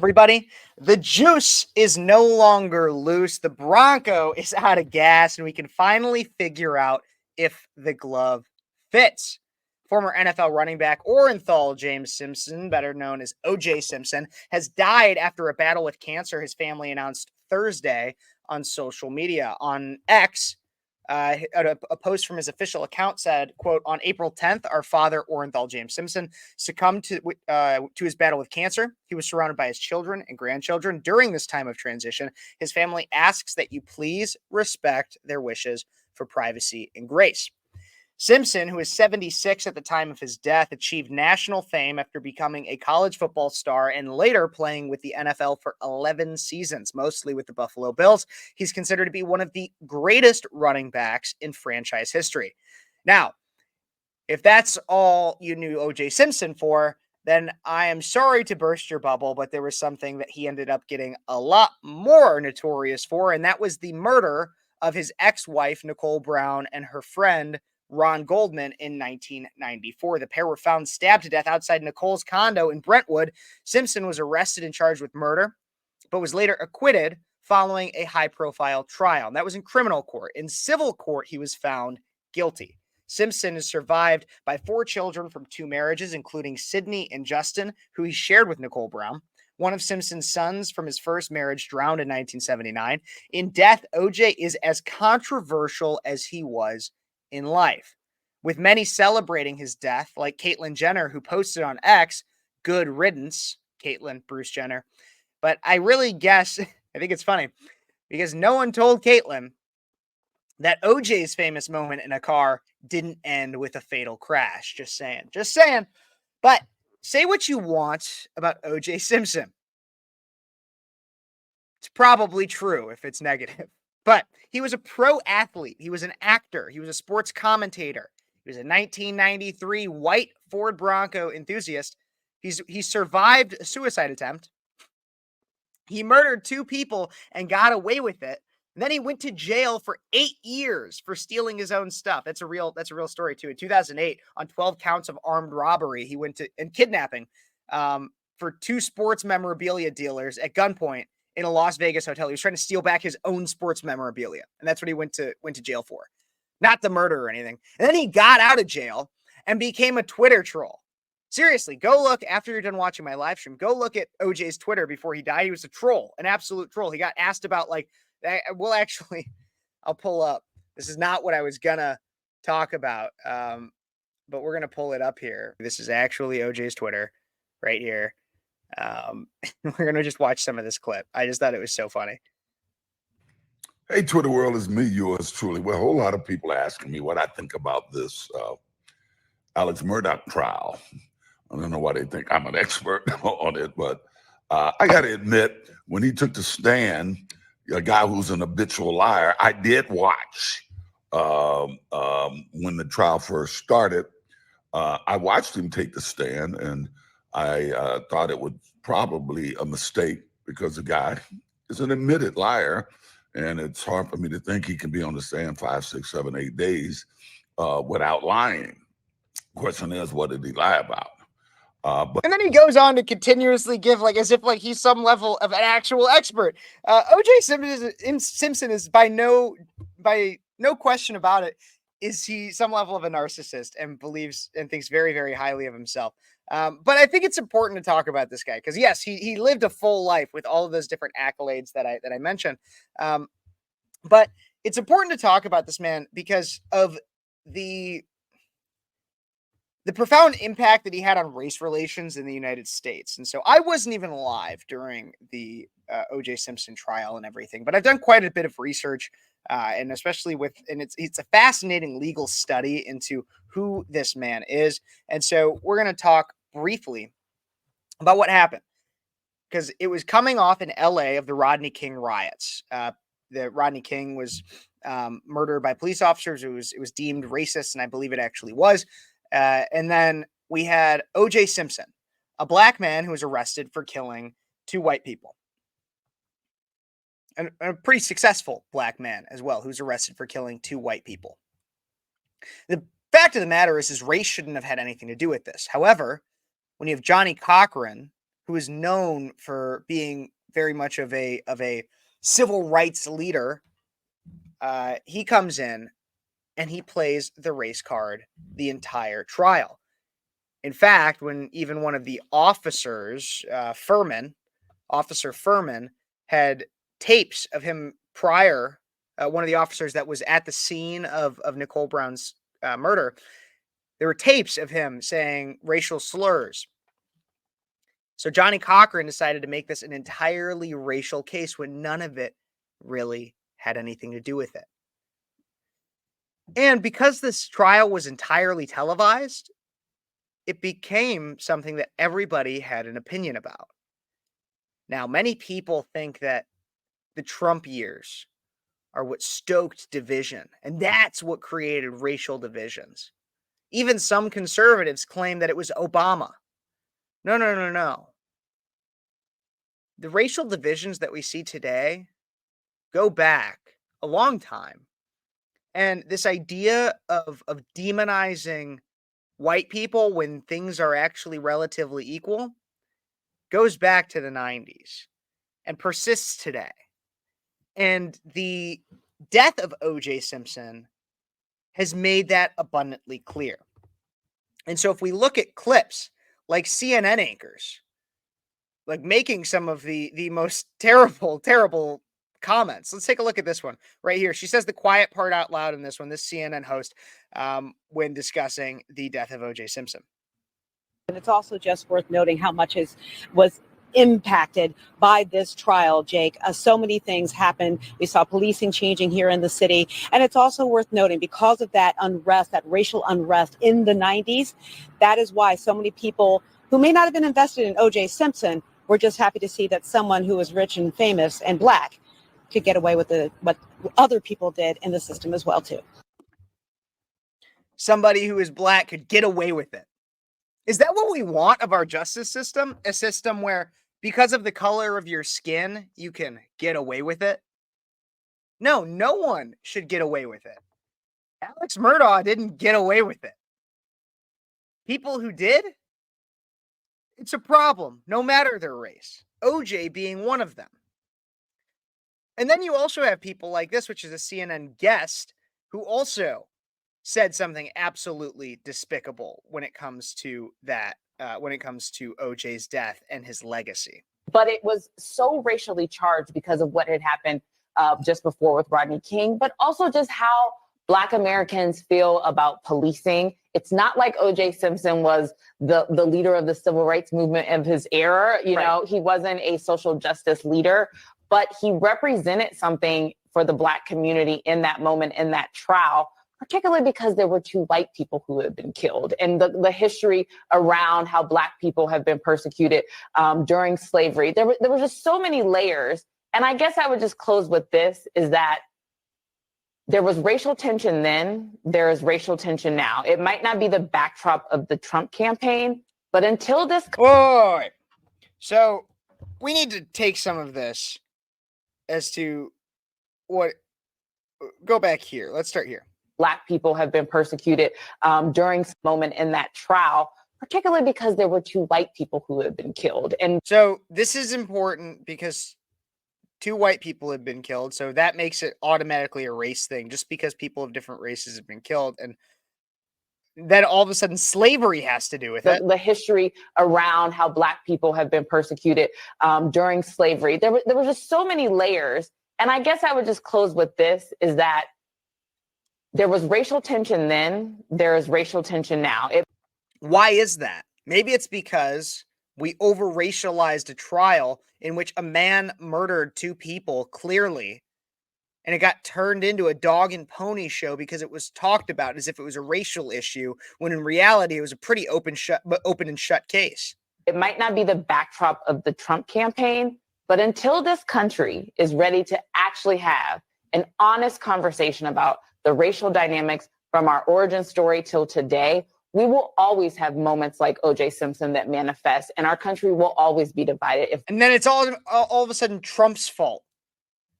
everybody. The juice is no longer loose. The Bronco is out of gas, and we can finally figure out if the glove fits. Former NFL running back Orenthal James Simpson, better known as OJ Simpson, has died after a battle with cancer, his family announced Thursday on social media. On X, a post from his official account said, quote, "On April 10th, our father, Orenthal James Simpson, succumbed to his battle with cancer. He was surrounded by his children and grandchildren during this time of transition. His family asks that you please respect their wishes for privacy and grace." Simpson, who is 76 at the time of his death, achieved national fame after becoming a college football star and later playing with the NFL for 11 seasons, mostly with the Buffalo Bills. He's considered to be one of the greatest running backs in franchise history. Now, if that's all you knew OJ Simpson for, then I am sorry to burst your bubble, but there was something that he ended up getting a lot more notorious for, and that was the murder of his ex-wife, Nicole Brown, and her friend, Ron Goldman, in 1994. The pair were found stabbed to death outside Nicole's condo in Brentwood. Simpson was arrested and charged with murder, but was later acquitted following a high-profile trial. And that was in criminal court. In civil court, he was found guilty. Simpson is survived by 4 children from 2 marriages, including Sydney and Justin, who he shared with Nicole Brown. One of Simpson's sons from his first marriage drowned in 1979. In death, OJ is as controversial as he was in life, with many celebrating his death, like Caitlyn Jenner, who posted on X, "Good riddance, Caitlyn Bruce Jenner." But I really guess, I think it's funny, because no one told Caitlyn that OJ's famous moment in a car didn't end with a fatal crash. Just saying. Just saying. But say what you want about OJ Simpson. It's probably true if it's negative. But he was a pro athlete. He was an actor. He was a sports commentator. He was a 1993 white Ford Bronco enthusiast. He survived a suicide attempt. He murdered 2 people and got away with it. And then he went to jail for 8 years for stealing his own stuff. That's a real story too. In 2008, on 12 counts of armed robbery, he went to and kidnapping for 2 sports memorabilia dealers at gunpoint in a Las Vegas hotel. He was trying to steal back his own sports memorabilia, and that's what he went to jail for, not the murder or anything. And then he got out of jail and became a Twitter troll. Seriously, go look after you're done watching my live stream. Go look at OJ's Twitter before he died. He was a troll, an absolute troll. He got asked about I'll pull up. This is not what I was gonna talk about, but we're gonna pull it up here. This is actually OJ's Twitter right here. We're gonna just watch some of this clip. I just thought it was so funny. Hey, Twitter world, is me, yours truly. Well, a whole lot of people asking me what I think about this Alex Murdaugh trial. I don't know why they think I'm an expert on it, but I got to admit, when he took the stand, a guy who's an habitual liar, I did watch when the trial first started. I watched him take the stand, and I thought it was probably a mistake because the guy is an admitted liar, and it's hard for me to think he can be on the stand 5, 6, 7, 8 days without lying. Question is, what did he lie about? And then he goes on to continuously give as if he's some level of an actual expert. OJ Simpson is by no question about it, is he some level of a narcissist and believes and thinks very, very highly of himself. But I think it's important to talk about this guy because yes, he lived a full life with all of those different accolades that I mentioned. But it's important to talk about this man because of the profound impact that he had on race relations in the United States. And so I wasn't even alive during the OJ Simpson trial and everything, but I've done quite a bit of research, and especially it's a fascinating legal study into who this man is. And so we're going to talk briefly about what happened because it was coming off in LA of the Rodney King riots. The Rodney King was murdered by police officers. It was deemed racist, and I believe it actually was. And then we had OJ Simpson, a black man who was arrested for killing 2 white people. And a pretty successful black man as well, who's arrested for killing 2 white people. The fact of the matter is his race shouldn't have had anything to do with this. However, when you have Johnny Cochran, who is known for being very much of a civil rights leader, he comes in and he plays the race card the entire trial. In fact, when even one of the officers, Officer Furman, had tapes of him prior, one of the officers that was at the scene of Nicole Brown's murder, there were tapes of him saying racial slurs. So Johnny Cochran decided to make this an entirely racial case when none of it really had anything to do with it. And because this trial was entirely televised, it became something that everybody had an opinion about. Now, many people think that the Trump years are what stoked division, and that's what created racial divisions. Even some conservatives claim that it was Obama. No, no, no, no. The racial divisions that we see today go back a long time. And this idea of demonizing white people when things are actually relatively equal goes back to the 90s and persists today. And the death of OJ Simpson has made that abundantly clear. And so if we look at clips like CNN anchors, like making some of the most terrible comments. Let's take a look at this one right here. She says the quiet part out loud in this one, this CNN host, when discussing the death of OJ Simpson. And it's also just worth noting how much was impacted by this trial, Jake. So many things happened. We saw policing changing here in the city. And it's also worth noting because of that unrest, that racial unrest in the 90s, that is why so many people who may not have been invested in OJ Simpson were just happy to see that someone who was rich and famous and black could get away with what other people did in the system as well, too. Somebody who is black could get away with it. Is that what we want of our justice system? A system where because of the color of your skin, you can get away with it? No, no one should get away with it. Alex Murdaugh didn't get away with it. People who did, it's a problem, no matter their race. OJ being one of them. And then you also have people like this, which is a CNN guest, who also said something absolutely despicable when it comes to that, when it comes to OJ's death and his legacy. But it was so racially charged because of what had happened just before with Rodney King, but also just how Black Americans feel about policing. It's not like OJ Simpson was the leader of the civil rights movement of his era. You know, he wasn't a social justice leader, but he represented something for the Black community in that moment, in that trial, particularly because there were two white people who had been killed, and the history around how Black people have been persecuted during slavery. There were just so many layers. And I guess I would just close with this, is that there was racial tension then, there is racial tension now. It might not be the backdrop of the Trump campaign, but until this... Whoa. So we need to take some of this as to what... Go back here. Let's start here. Black people have been persecuted during this moment in that trial, particularly because there were two white people who had been killed. And so this is important because two white people have been killed. So that makes it automatically a race thing, just because people of different races have been killed. And then all of a sudden slavery has to do with it. The history around how Black people have been persecuted during slavery. There were just so many layers. And I guess I would just close with this, is that there was racial tension then, there is racial tension now. Why is that? Maybe it's because we over-racialized a trial in which a man murdered two people clearly, and it got turned into a dog and pony show because it was talked about as if it was a racial issue, when in reality it was a pretty open and shut case. It might not be the backdrop of the Trump campaign, but until this country is ready to actually have an honest conversation about the racial dynamics from our origin story till today, we will always have moments like OJ Simpson that manifest, and our country will always be divided. And then it's all of a sudden Trump's fault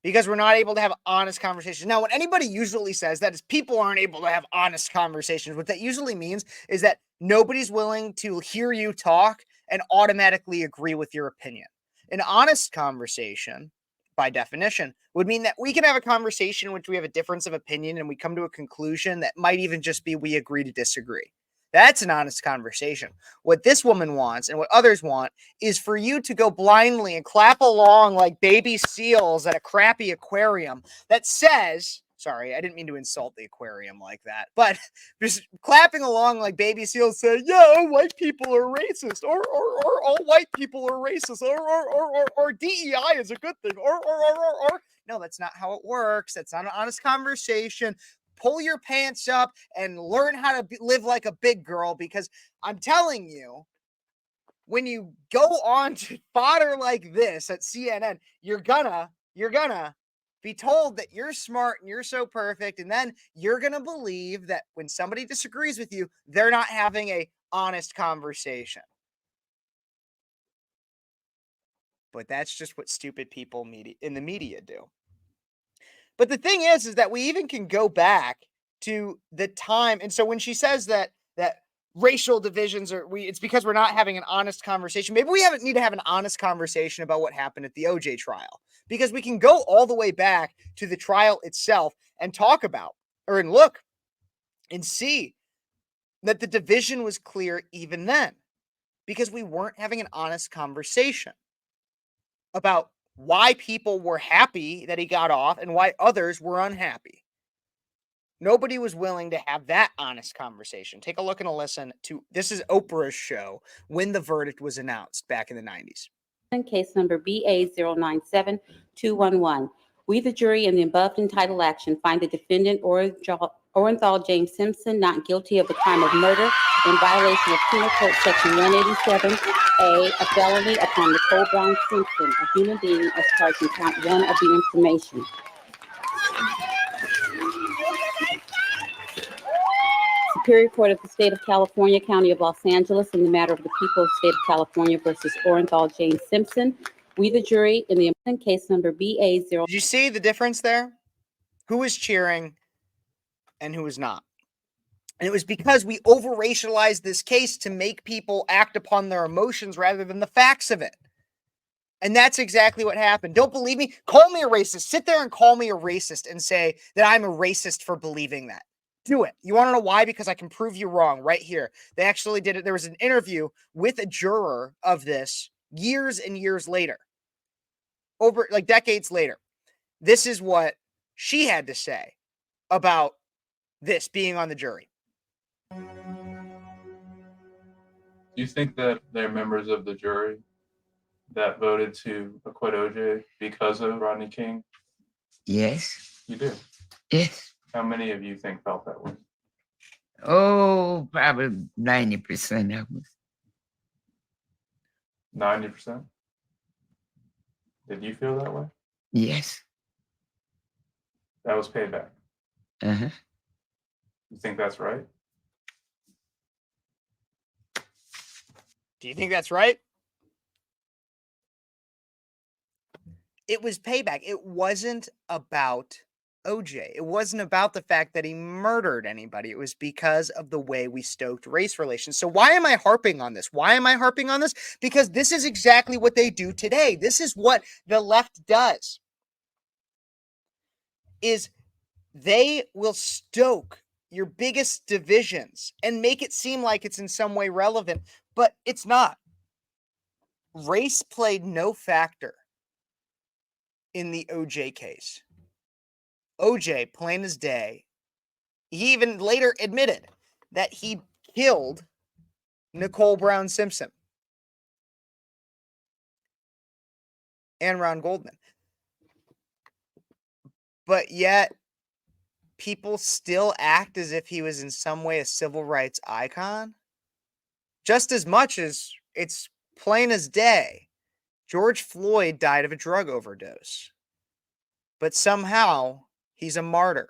because we're not able to have honest conversations. Now, what anybody usually says that is people aren't able to have honest conversations. What that usually means is that nobody's willing to hear you talk and automatically agree with your opinion. An honest conversation, by definition, would mean that we can have a conversation in which we have a difference of opinion and we come to a conclusion that might even just be we agree to disagree. That's an honest conversation. What this woman wants and what others want is for you to go blindly and clap along like baby seals at a crappy aquarium that says, sorry, I didn't mean to insult the aquarium like that, but just clapping along like baby seals say, yeah, all white people are racist, or all white people are racist, or DEI is a good thing, or. No, that's not how it works. That's not an honest conversation. Pull your pants up and learn how to live like a big girl, because I'm telling you, when you go on to fodder like this at CNN, you're gonna be told that you're smart and you're so perfect, and then you're gonna believe that when somebody disagrees with you, they're not having a honest conversation. But that's just what stupid people in the media do. But the thing is that we even can go back to the time. And so when she says that racial divisions it's because we're not having an honest conversation. Maybe we need to have an honest conversation about what happened at the OJ trial, because we can go all the way back to the trial itself and talk about and look and see that the division was clear even then, because we weren't having an honest conversation about why people were happy that he got off and why others were unhappy. Nobody was willing to have that honest conversation. Take a look and a listen to, this is Oprah's show when the verdict was announced back in the 90s. Case number BA097211. We, the jury, in the above entitled action, find the defendant Orenthal James Simpson not guilty of the crime of murder in violation of Penal Code Section 187A, a felony upon Nicole Brown Simpson, a human being, as charged in count 1 of the information. Superior Court of the State of California, County of Los Angeles, in the matter of the people of the State of California versus Orenthal James Simpson. We, the jury, in the case number BA0. Did you see the difference there? Who was cheering and who was not? And it was because we over-racialized this case to make people act upon their emotions rather than the facts of it. And that's exactly what happened. Don't believe me? Call me a racist. Sit there and call me a racist and say that I'm a racist for believing that. Do it. You want to know why? Because I can prove you wrong right here. They actually did it. There was an interview with a juror of this years and years later, over like decades later. This is what she had to say about this being on the jury. Do you think that they're members of the jury that voted to acquit OJ because of Rodney King? Yes. You do? Yes. How many of you think felt that way? Oh, probably 90% of us. 90%? Did you feel that way? Yes. That was payback. Uh-huh. You think that's right? Do you think that's right? It was payback. It wasn't about OJ. It wasn't about the fact that he murdered anybody. It was because of the way we stoked race relations. So why am I harping on this? Why am I harping on this? Because this is exactly what they do today. This is what the left does. Is they will stoke your biggest divisions and make it seem like it's in some way relevant, but it's not. Race played no factor in the OJ case. OJ, plain as day, he even later admitted that he killed Nicole Brown Simpson and Ron Goldman. But yet, people still act as if he was in some way a civil rights icon. Just as much as it's plain as day, George Floyd died of a drug overdose. But somehow, he's a martyr.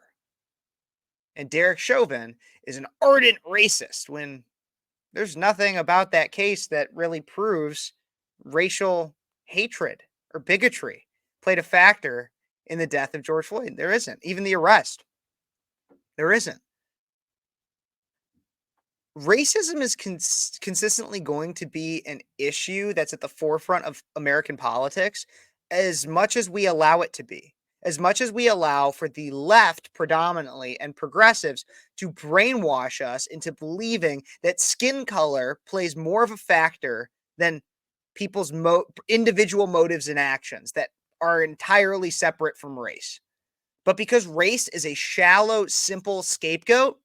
And Derek Chauvin is an ardent racist when there's nothing about that case that really proves racial hatred or bigotry played a factor in the death of George Floyd. There isn't. Even the arrest. There isn't. racism is consistently going to be an issue that's at the forefront of American politics as much as we allow it to be. As much as we allow for the left predominantly and progressives to brainwash us into believing that skin color plays more of a factor than people's individual motives and actions that are entirely separate from race. But because race is a shallow, simple scapegoat,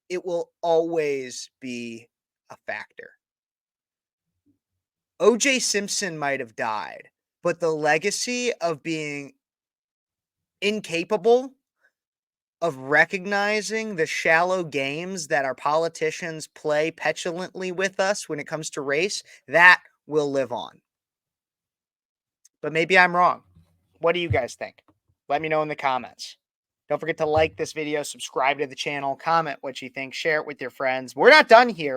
it will always be a factor. OJ Simpson might have died, but the legacy of being incapable of recognizing the shallow games that our politicians play petulantly with us when it comes to race, that will live on. But maybe I'm wrong. What do you guys think? Let me know in the comments. Don't forget to like this video, subscribe to the channel, comment what you think, share it with your friends. We're not done here.